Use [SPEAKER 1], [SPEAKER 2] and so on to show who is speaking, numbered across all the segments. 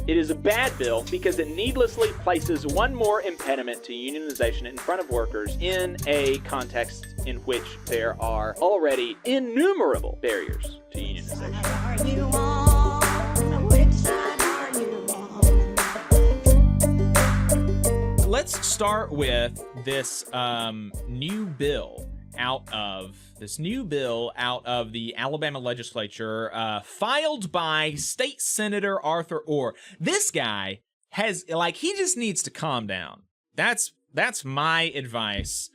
[SPEAKER 1] It is a bad bill because it needlessly places one more impediment to unionization in front of workers in a context in which there are already innumerable barriers to unionization.
[SPEAKER 2] Are you on? Which side are you on?
[SPEAKER 3] Let's start with this new bill out of the Alabama legislature, filed by State Senator Arthur Orr. This guy has, he just needs to calm down. That's my advice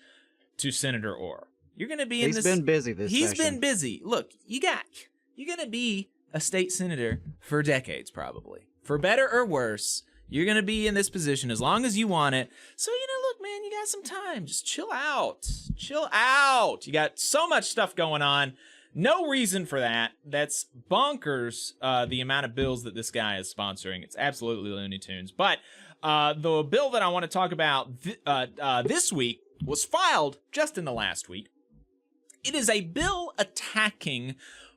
[SPEAKER 3] to Senator Orr. You're gonna be in this.
[SPEAKER 4] He's been busy this session.
[SPEAKER 3] He's been busy. Look, you're gonna be a state senator for decades, probably, for better or worse. You're going to be in this position as long as you want it. So, look, man, you got some time. Just chill out. Chill out. You got so much stuff going on. No reason for that. That's bonkers, the amount of bills that this guy is sponsoring. It's absolutely Looney Tunes. But the bill that I want to talk about this week was filed just in the last week. It is a bill attacking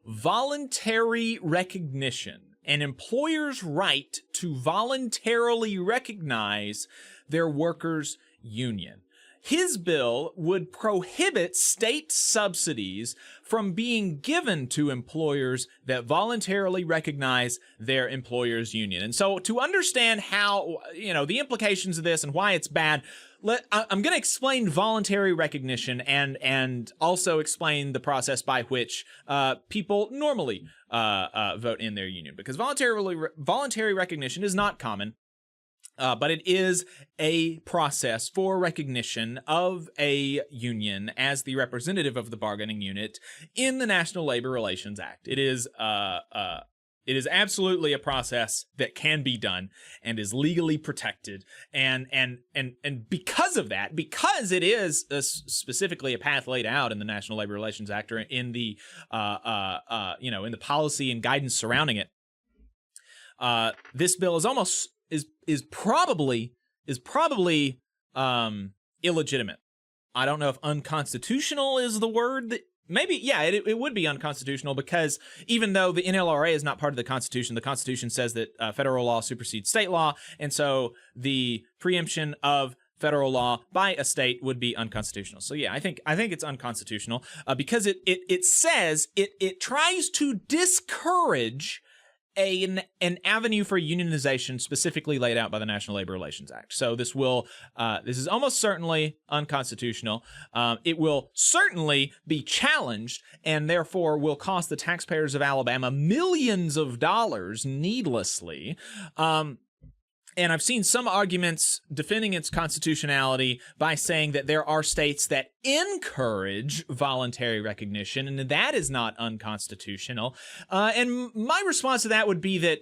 [SPEAKER 3] voluntary recognition, an employer's right to voluntarily recognize their workers' union. His bill would prohibit state subsidies from being given to employers that voluntarily recognize their employer's union. And so to understand how, the implications of this and why it's bad, I'm going to explain voluntary recognition and also explain the process by which people normally vote in their union, because voluntary recognition is not common, but it is a process for recognition of a union as the representative of the bargaining unit in the National Labor Relations Act. It is absolutely a process that can be done and is legally protected, and because of that, because it is specifically a path laid out in the National Labor Relations Act or in the in the policy and guidance surrounding it, this bill is probably illegitimate. I don't know if unconstitutional is the word that. Maybe, yeah, it would be unconstitutional, because even though the NLRA is not part of the Constitution says that federal law supersedes state law, and so the preemption of federal law by a state would be unconstitutional. So yeah, I think it's unconstitutional because it says it tries to discourage an avenue for unionization specifically laid out by the National Labor Relations Act. So this is almost certainly unconstitutional. It will certainly be challenged, and therefore will cost the taxpayers of Alabama millions of dollars needlessly. And I've seen some arguments defending its constitutionality by saying that there are states that encourage voluntary recognition, and that is not unconstitutional. And my response to that would be that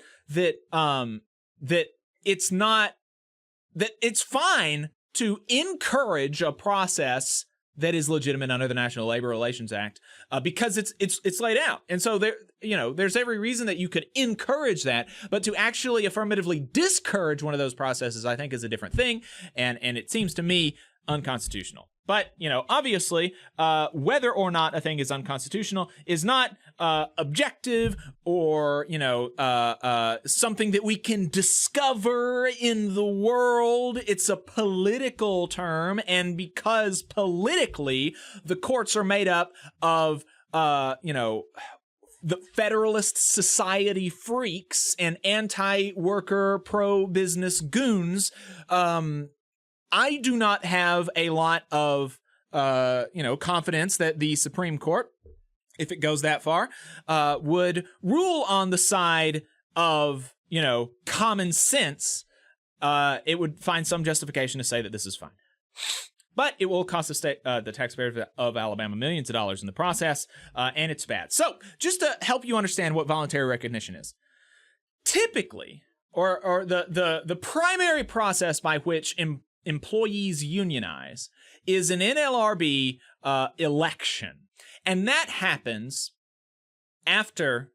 [SPEAKER 3] it's not, that it's fine to encourage a process that is legitimate under the National Labor Relations Act, because it's laid out. And so there's every reason that you could encourage that, but to actually affirmatively discourage one of those processes, I think, is a different thing, and it seems to me unconstitutional. But, obviously, whether or not a thing is unconstitutional is not objective or, something that we can discover in the world. It's a political term, and because politically the courts are made up of, the Federalist Society freaks and anti-worker, pro-business goons, I do not have a lot of, confidence that the Supreme Court, if it goes that far, would rule on the side of, common sense. It would find some justification to say that this is fine. But it will cost the taxpayers of Alabama millions of dollars in the process, and it's bad. So, just to help you understand what voluntary recognition is, typically, or the primary process by which employees unionize is an NLRB election, and that happens after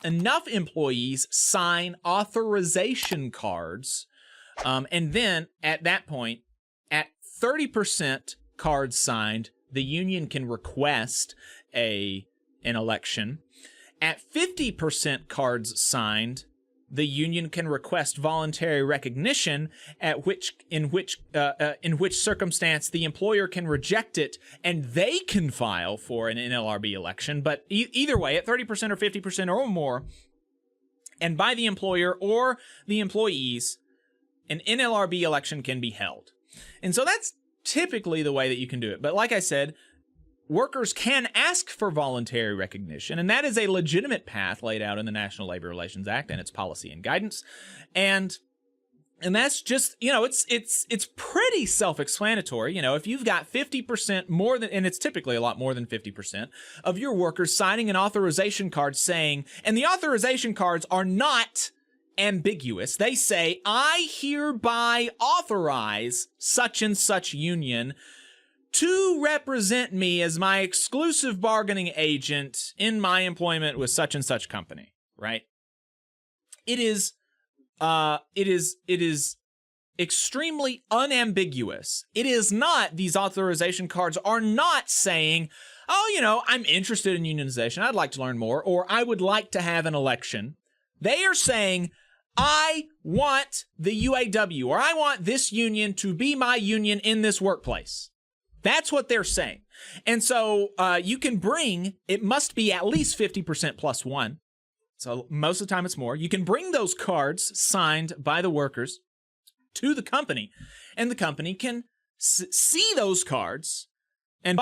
[SPEAKER 3] enough employees sign authorization cards, and then at that point, at 30% cards signed, the union can request an election. At 50% cards signed, the union can request voluntary recognition, in which circumstance the employer can reject it and they can file for an NLRB election. But either way, at 30% or 50% or more, and by the employer or the employees, an NLRB election can be held. And so that's typically the way that you can do it. But like I said, workers can ask for voluntary recognition, and that is a legitimate path laid out in the National Labor Relations Act and its policy and guidance. And that's just, it's pretty self-explanatory. If you've got 50% more than, and it's typically a lot more than 50% of your workers signing an authorization card saying, and the authorization cards are not ambiguous. They say, I hereby authorize such and such union to represent me as my exclusive bargaining agent in my employment with such and such company, right? It is extremely unambiguous. It is not, these authorization cards are not saying, oh, I'm interested in unionization, I'd like to learn more, or I would like to have an election. They are saying, I want the UAW, or I want this union to be my union in this workplace. That's what they're saying. And so you can bring, it must be at least 50% plus one. So most of the time it's more. You can bring those cards signed by the workers to the company, and the company can see those cards and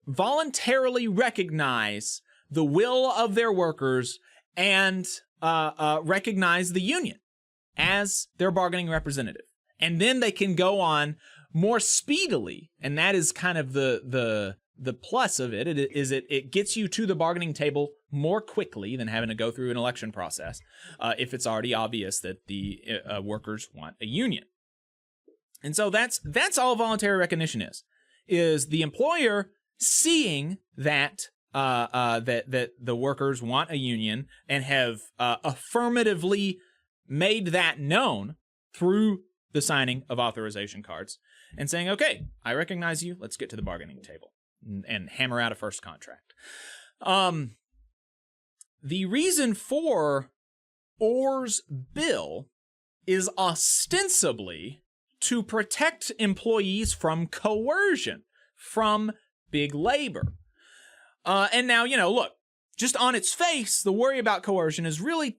[SPEAKER 3] voluntarily recognize the will of their workers and recognize the union as their bargaining representative. And then they can go on more speedily, and that is kind of the plus of it. It gets you to the bargaining table more quickly than having to go through an election process if it's already obvious that the workers want a union. And so that's all voluntary recognition is the employer seeing that that the workers want a union and have affirmatively made that known through the signing of authorization cards and saying, okay, I recognize you, let's get to the bargaining table and hammer out a first contract. The reason for Orr's bill is ostensibly to protect employees from coercion, from big labor. And now, look, just on its face, the worry about coercion is really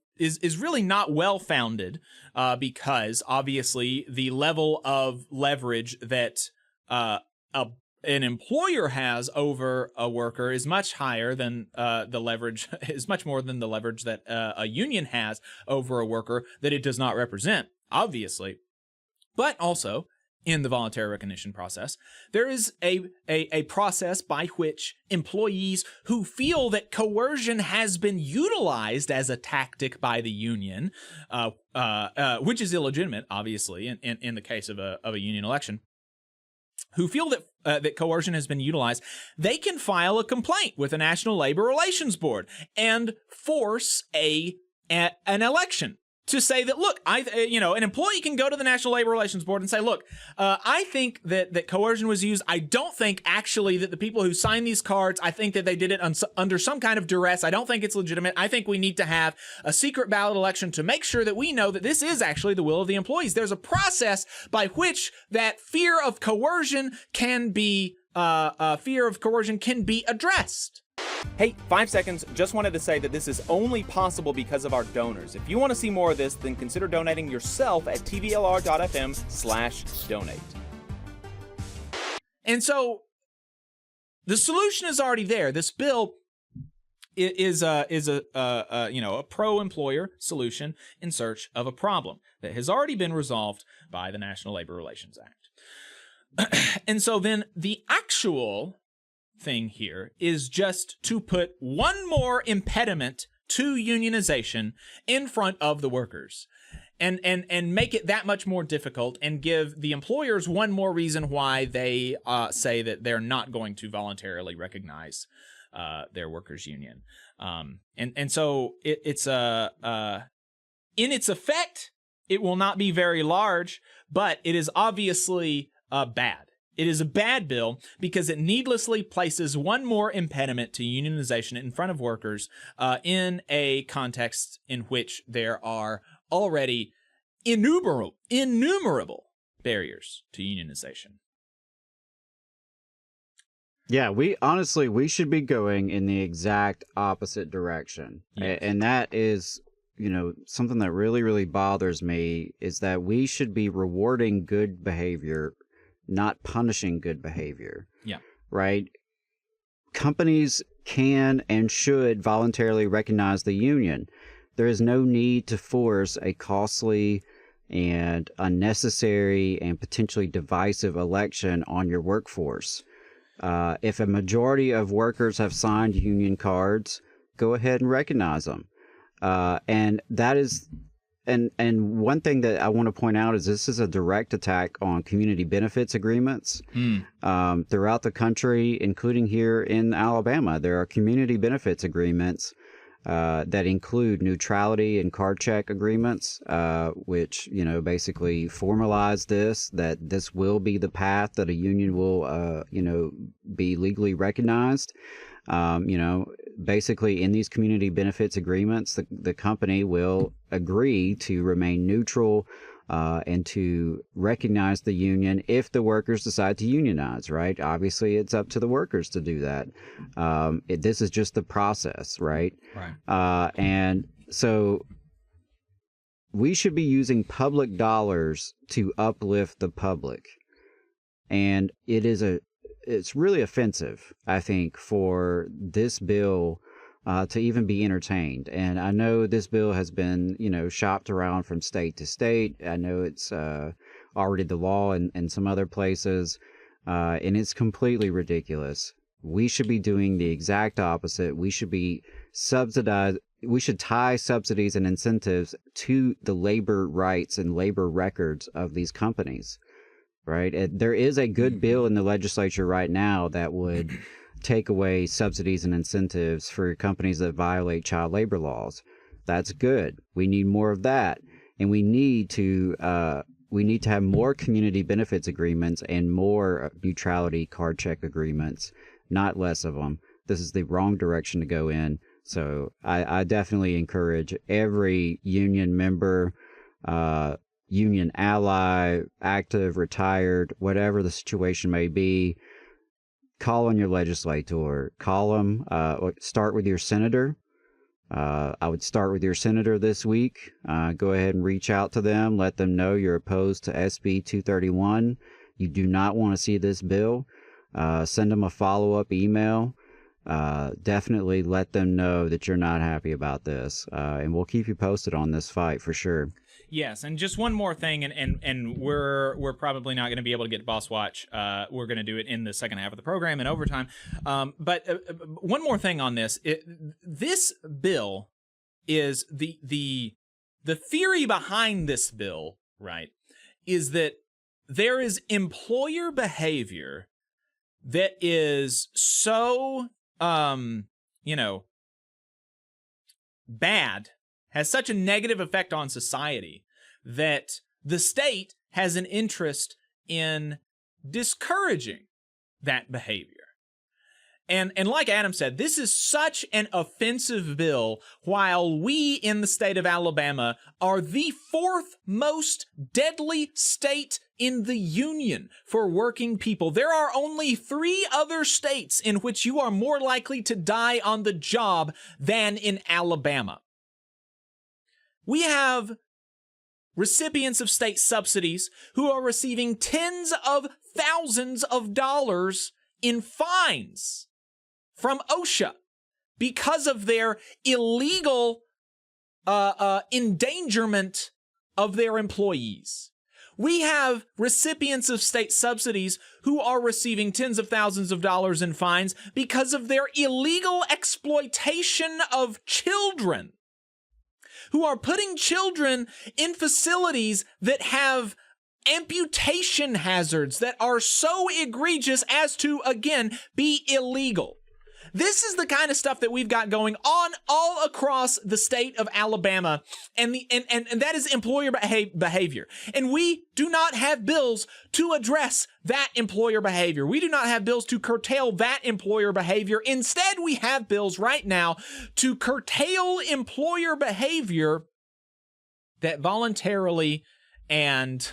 [SPEAKER 3] not well-founded because obviously the level of leverage that an employer has over a worker is much higher than the leverage is much more than the leverage that a union has over a worker that it does not represent, obviously. But also, in the voluntary recognition process, there is a process by which employees who feel that coercion has been utilized as a tactic by the union, which is illegitimate, obviously, in the case of a union election, who feel that coercion has been utilized, they can file a complaint with the National Labor Relations Board and force an election. To say that, look, an employee can go to the National Labor Relations Board and say, look, I think that coercion was used. I don't think actually that the people who signed these cards, I think that they did it under some kind of duress. I don't think it's legitimate. I think we need to have a secret ballot election to make sure that we know that this is actually the will of the employees. There's a process by which that fear of coercion can be addressed.
[SPEAKER 1] Hey, 5 seconds, just wanted to say that this is only possible because of our donors. If you want to see more of this, then consider donating yourself at tvlr.fm/donate.
[SPEAKER 3] And so the solution is already there. This bill is a pro-employer solution in search of a problem that has already been resolved by the National Labor Relations Act. And so then the actual thing here is just to put one more impediment to unionization in front of the workers and make it that much more difficult and give the employers one more reason why they say that they're not going to voluntarily recognize their workers' union. And so it's in its effect, it will not be very large, but it is obviously bad. It is a bad bill because it needlessly places one more impediment to unionization in front of workers in a context in which there are already innumerable barriers to unionization.
[SPEAKER 4] Yeah, we should be going in the exact opposite direction.
[SPEAKER 3] Yes.
[SPEAKER 4] And that is, something that really, really bothers me is that we should be rewarding good behavior, not punishing good behavior.
[SPEAKER 3] Yeah.
[SPEAKER 4] Right? Companies can and should voluntarily recognize the union. There is no need to force a costly and unnecessary and potentially divisive election on your workforce. If a majority of workers have signed union cards, go ahead and recognize them. And that is, and one thing that I want to point out is this is a direct attack on community benefits agreements. Throughout the country, including here in Alabama, there are community benefits agreements that include neutrality and card check agreements, which, basically formalize that this will be the path that a union will, be legally recognized. Basically in these community benefits agreements, the company will agree to remain neutral and to recognize the union if the workers decide to unionize, right? Obviously, it's up to the workers to do that. This is just the process, right?
[SPEAKER 3] Right.
[SPEAKER 4] And so we should be using public dollars to uplift the public. And it's really offensive, I think, for this bill to even be entertained. And I know this bill has been, shopped around from state to state. I know it's already the law in some other places, and it's completely ridiculous. We should be doing the exact opposite. We should be we should tie subsidies and incentives to the labor rights and labor records of these companies. Right. There is a good bill in the legislature right now that would take away subsidies and incentives for companies that violate child labor laws. That's good. We need more of that. And we need to have more community benefits agreements and more neutrality card check agreements, not less of them. This is the wrong direction to go in. So I definitely encourage every union member, union ally, active, retired, whatever the situation may be, call on your legislator. Call them. Start with your senator. I would start with your senator this week. Go ahead and reach out to them. Let them know you're opposed to SB 231. You do not want to see this bill. Send them a follow-up email. Definitely let them know that you're not happy about this. And we'll keep you posted on this fight for sure.
[SPEAKER 3] Yes, and just one more thing, and we're probably not going to be able to get to Boss Watch. We're going to do it in the second half of the program in overtime. But one more thing on this: this bill is the theory behind this bill, right? Is that there is employer behavior that is so bad, has such a negative effect on society that the state has an interest in discouraging that behavior. And like Adam said, this is such an offensive bill, while we in the state of Alabama are the fourth most deadly state in the union for working people. There are only 3 other states in which you are more likely to die on the job than in Alabama. We have recipients of state subsidies who are receiving tens of thousands of dollars in fines from OSHA because of their illegal endangerment of their employees. We have recipients of state subsidies who are receiving tens of thousands of dollars in fines because of their illegal exploitation of children, who are putting children in facilities that have amputation hazards that are so egregious as to, again, be illegal. This is the kind of stuff that we've got going on all across the state of Alabama, and that is employer behavior. And we do not have bills to address that employer behavior. We do not have bills to curtail that employer behavior. Instead, we have bills right now to curtail employer behavior that voluntarily and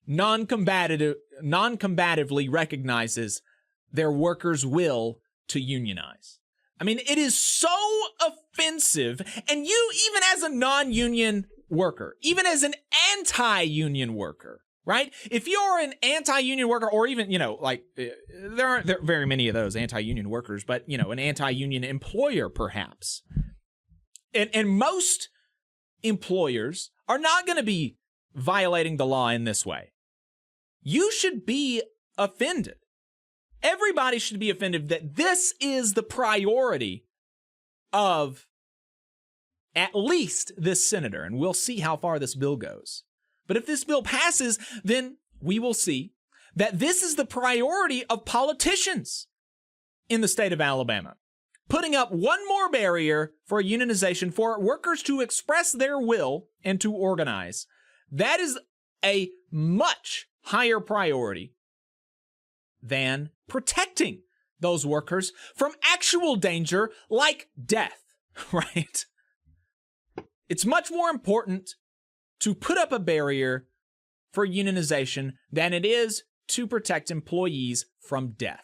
[SPEAKER 3] non-combatively recognizes their workers' will to unionize. I mean, it is so offensive. And you, even as a non-union worker, even as an anti-union worker, right? If you're an anti-union worker, or even, like there aren't very many of those anti-union workers, but, an anti-union employer perhaps. And most employers are not going to be violating the law in this way. You should be offended. Everybody should be offended that this is the priority of at least this senator, and we'll see how far this bill goes. But if this bill passes, then we will see that this is the priority of politicians in the state of Alabama. Putting up one more barrier for unionization for workers to express their will and to organize. That is a much higher priority than protecting those workers from actual danger like death, right? It's much more important to put up a barrier for unionization than it is to protect employees from death.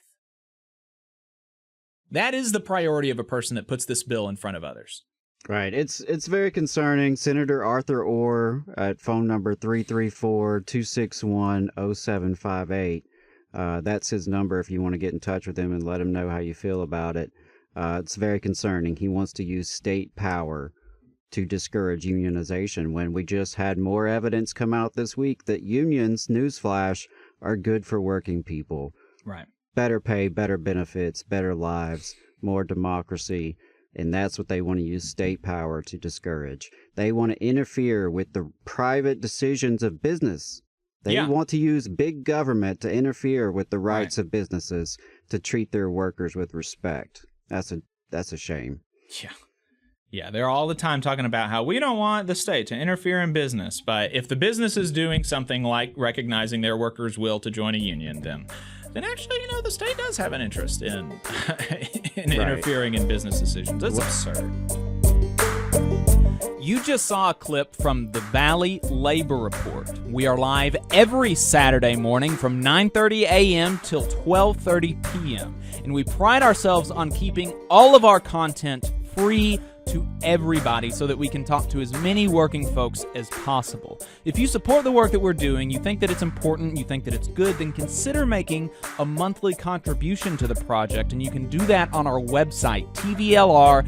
[SPEAKER 3] That is the priority of a person that puts this bill in front of others.
[SPEAKER 4] Right. It's very concerning. Senator Arthur Orr at phone number 334-261-0758. That's his number if you want to get in touch with him and let him know how you feel about it. It's very concerning. He wants to use state power to discourage unionization when we just had more evidence come out this week that unions, newsflash, are good for working people.
[SPEAKER 3] Right.
[SPEAKER 4] Better pay, better benefits, better lives, more democracy. And that's what they want to use state power to discourage. They want to interfere with the private decisions of business. They want to use big government to interfere with the rights of businesses to treat their workers with respect. That's a shame.
[SPEAKER 3] Yeah, they're all the time talking about how we don't want the state to interfere in business. But if the business is doing something like recognizing their workers' will to join a union, then actually, the state does have an interest in interfering in business decisions. That's absurd. You just saw a clip from the Valley Labor Report. We are live every Saturday morning from 9:30 a.m. till 12:30 p.m. And we pride ourselves on keeping all of our content free to everybody so that we can talk to as many working folks as possible. If you support the work that we're doing, you think that it's important, you think that it's good, then consider making a monthly contribution to the project, and you can do that on our website, tvlr.fm.